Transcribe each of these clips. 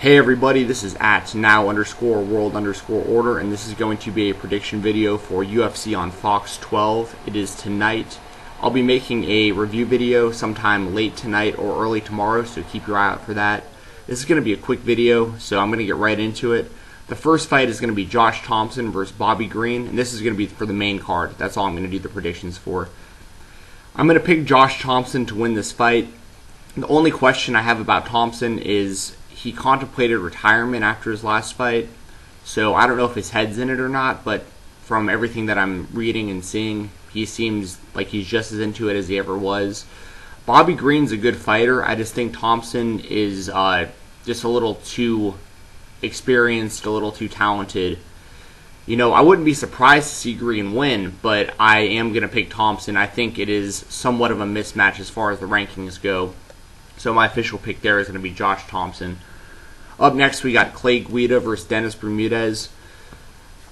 Hey everybody, this is at now_world_order, and this is going to be a prediction video for UFC on Fox 12. It is tonight. I'll be making a review video sometime late tonight or early tomorrow, so keep your eye out for that. This is going to be a quick video, so I'm going to get right into it. The first fight is going to be Josh Thompson versus Bobby Green, and this is going to be for the main card. That's all I'm going to do the predictions for. I'm going to pick Josh Thompson to win this fight. The only question I have about Thompson is he contemplated retirement after his last fight, so I don't know if his head's in it or not, but from everything that I'm reading and seeing, he seems like he's just as into it as he ever was. Bobby Green's a good fighter. I just think Thompson is just a little too experienced, a little too talented. You know, I wouldn't be surprised to see Green win, but I am going to pick Thompson. I think it is somewhat of a mismatch as far as the rankings go. So my official pick there is going to be Josh Thompson. Up next, we got Clay Guida versus Dennis Bermudez.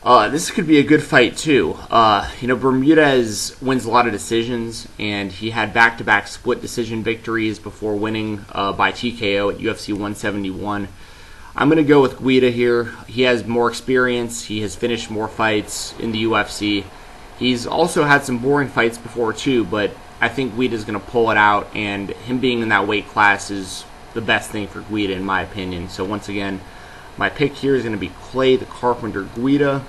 This could be a good fight, too. Bermudez wins a lot of decisions, and he had back-to-back split decision victories before winning by TKO at UFC 171. I'm going to go with Guida here. He has more experience. He has finished more fights in the UFC. He's also had some boring fights before, too, but I think Guida's going to pull it out, and him being in that weight class is the best thing for Guida, in my opinion. So once again, my pick here is going to be Clay the Carpenter Guida.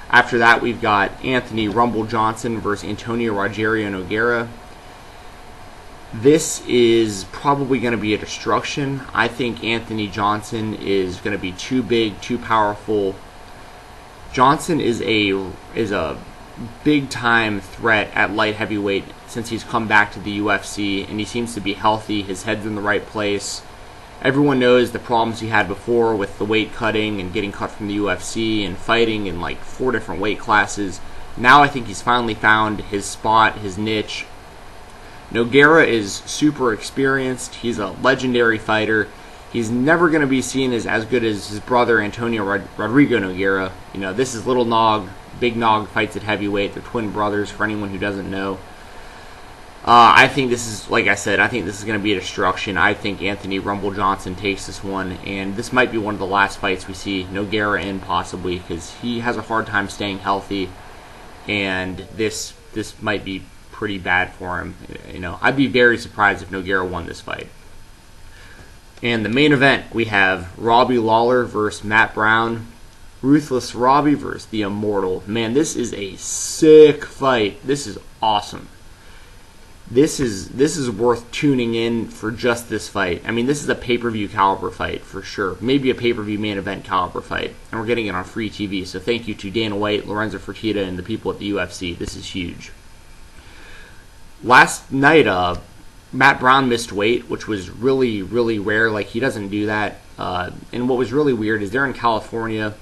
After that, we've got Anthony Rumble Johnson versus Antonio Rogerio Nogueira. This is probably going to be a destruction. I think Anthony Johnson is going to be too big, too powerful. Johnson is a big-time threat at light heavyweight since he's come back to the UFC, and he seems to be healthy. His head's in the right place. Everyone knows the problems he had before with the weight cutting and getting cut from the UFC and fighting in like 4 different weight classes. Now I think he's finally found his spot, his niche. Nogueira is super experienced. He's a legendary fighter. He's never going to be seen as good as his brother Antonio Rodrigo Nogueira. You know, this is Little Nog. Big Nog fights at heavyweight. They're twin brothers, for anyone who doesn't know. I think this is, like I said, I think this is going to be a destruction. I think Anthony Rumble Johnson takes this one, and this might be one of the last fights we see Nogueira in, possibly, because he has a hard time staying healthy, and this might be pretty bad for him. You know, I'd be very surprised if Nogueira won this fight. And the main event, we have Robbie Lawler versus Matt Brown. Ruthless Robbie versus the Immortal. Man, this is a sick fight. This is awesome. This is worth tuning in for just this fight. I mean, this is a pay-per-view caliber fight for sure. Maybe a pay-per-view main event caliber fight. And we're getting it on free TV. So thank you to Dana White, Lorenzo Fertitta, and the people at the UFC. This is huge. Last night, Matt Brown missed weight, which was really, really rare. Like, he doesn't do that. And what was really weird is they're in California.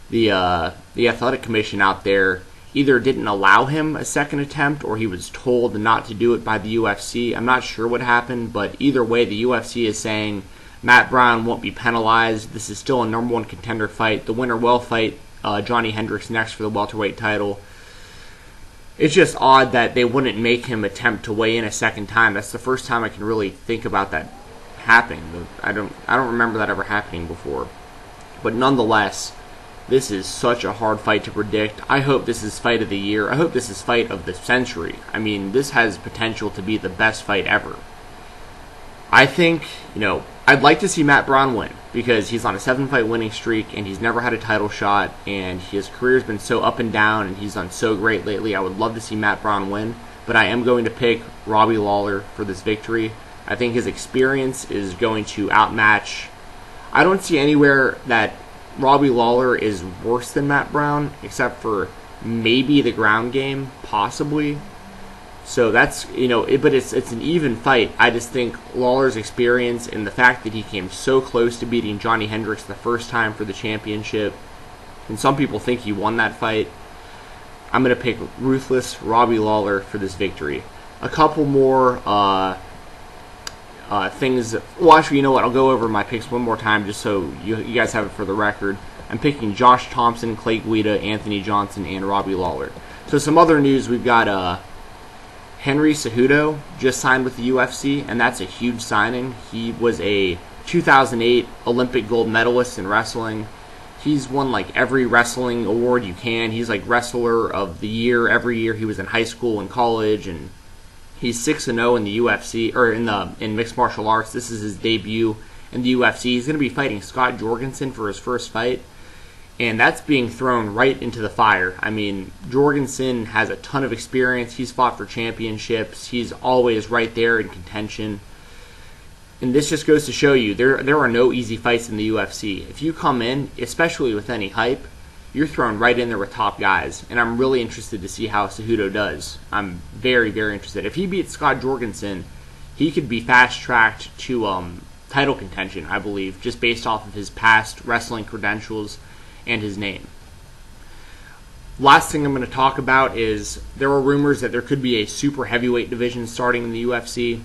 The athletic commission out there either didn't allow him a second attempt or he was told not to do it by the UFC. I'm not sure what happened, but either way, the UFC is saying Matt Brown won't be penalized. This is still a #1 contender fight. The winner will fight Johnny Hendricks next for the welterweight title. It's just odd that they wouldn't make him attempt to weigh in a second time. That's the first time I can really think about that happening. I don't remember that ever happening before. But nonetheless, this is such a hard fight to predict. I hope this is fight of the year. I hope this is fight of the century. I mean, this has potential to be the best fight ever. I think, I'd like to see Matt Brown win because he's on a 7-fight winning streak and he's never had a title shot and his career's been so up and down and he's done so great lately. I would love to see Matt Brown win, but I am going to pick Robbie Lawler for this victory. I think his experience is going to outmatch. I don't see anywhere that Robbie Lawler is worse than Matt Brown, except for maybe the ground game, possibly. So that's, but it's an even fight. I just think Lawler's experience and the fact that he came so close to beating Johnny Hendricks the first time for the championship, and some people think he won that fight. I'm going to pick Ruthless Robbie Lawler for this victory. A couple more things. Well, actually, you know what? I'll go over my picks one more time just so you guys have it for the record. I'm picking Josh Thompson, Clay Guida, Anthony Johnson, and Robbie Lawler. So some other news, we've got Henry Cejudo just signed with the UFC, and that's a huge signing. He was a 2008 Olympic gold medalist in wrestling. He's won like every wrestling award you can. He's like wrestler of the year every year he was in high school and college, and he's 6-0 in the UFC or in mixed martial arts. This is his debut in the UFC. He's going to be fighting Scott Jorgensen for his first fight, and that's being thrown right into the fire. I mean, Jorgensen has a ton of experience. He's fought for championships. He's always right there in contention. And this just goes to show you, there are no easy fights in the UFC. If you come in, especially with any hype, you're thrown right in there with top guys. And I'm really interested to see how Cejudo does. I'm very, very interested. If he beats Scott Jorgensen, he could be fast-tracked to title contention, I believe, just based off of his past wrestling credentials and his name. Last thing I'm going to talk about is there are rumors that there could be a super heavyweight division starting in the UFC.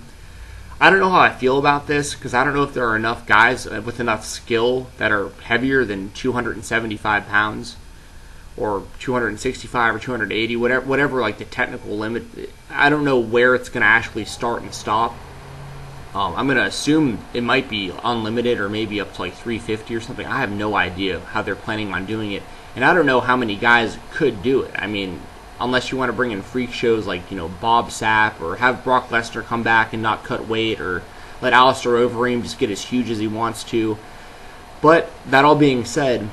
I don't know how I feel about this, because I don't know if there are enough guys with enough skill that are heavier than 275 pounds or 265 or 280, whatever like the technical limit. I don't know where it's going to actually start and stop. I'm going to assume it might be unlimited or maybe up to like 350 or something. I have no idea how they're planning on doing it, and I don't know how many guys could do it. I mean, unless you want to bring in freak shows like, Bob Sapp, or have Brock Lesnar come back and not cut weight, or let Alistair Overeem just get as huge as he wants to. But that all being said,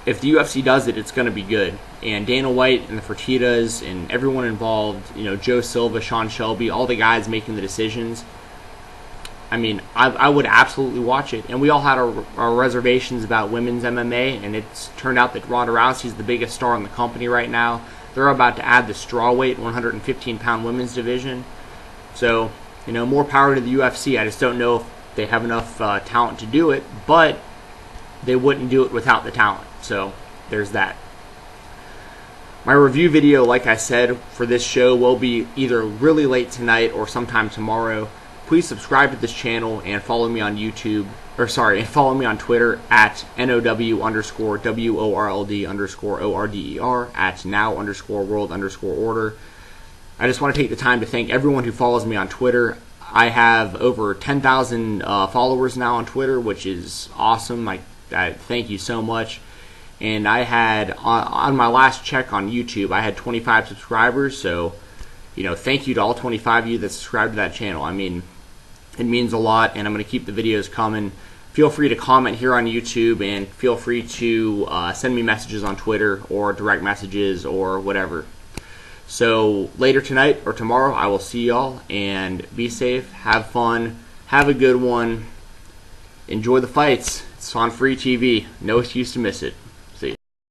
if the UFC does it, it's going to be good. And Dana White and the Fertittas and everyone involved, Joe Silva, Sean Shelby, all the guys making the decisions, I mean, I would absolutely watch it. And we all had our reservations about women's MMA, and it's turned out that Ronda Rousey's the biggest star in the company right now. They're about to add the strawweight 115-pound women's division. So, more power to the UFC. I just don't know if they have enough talent to do it, but they wouldn't do it without the talent. So, there's that. My review video, like I said, for this show will be either really late tonight or sometime tomorrow. Please subscribe to this channel and follow me on and follow me on Twitter at NOW_WORLD_ORDER at now_world_order. I just want to take the time to thank everyone who follows me on Twitter. I have over 10,000 followers now on Twitter, which is awesome. I thank you so much. And I had, on my last check on YouTube, I had 25 subscribers, so, thank you to all 25 of you that subscribed to that channel. I mean, it means a lot, and I'm going to keep the videos coming. Feel free to comment here on YouTube, and feel free to send me messages on Twitter or direct messages or whatever. So later tonight or tomorrow, I will see y'all, and be safe, have fun, have a good one, enjoy the fights. It's on free TV. No excuse to miss it.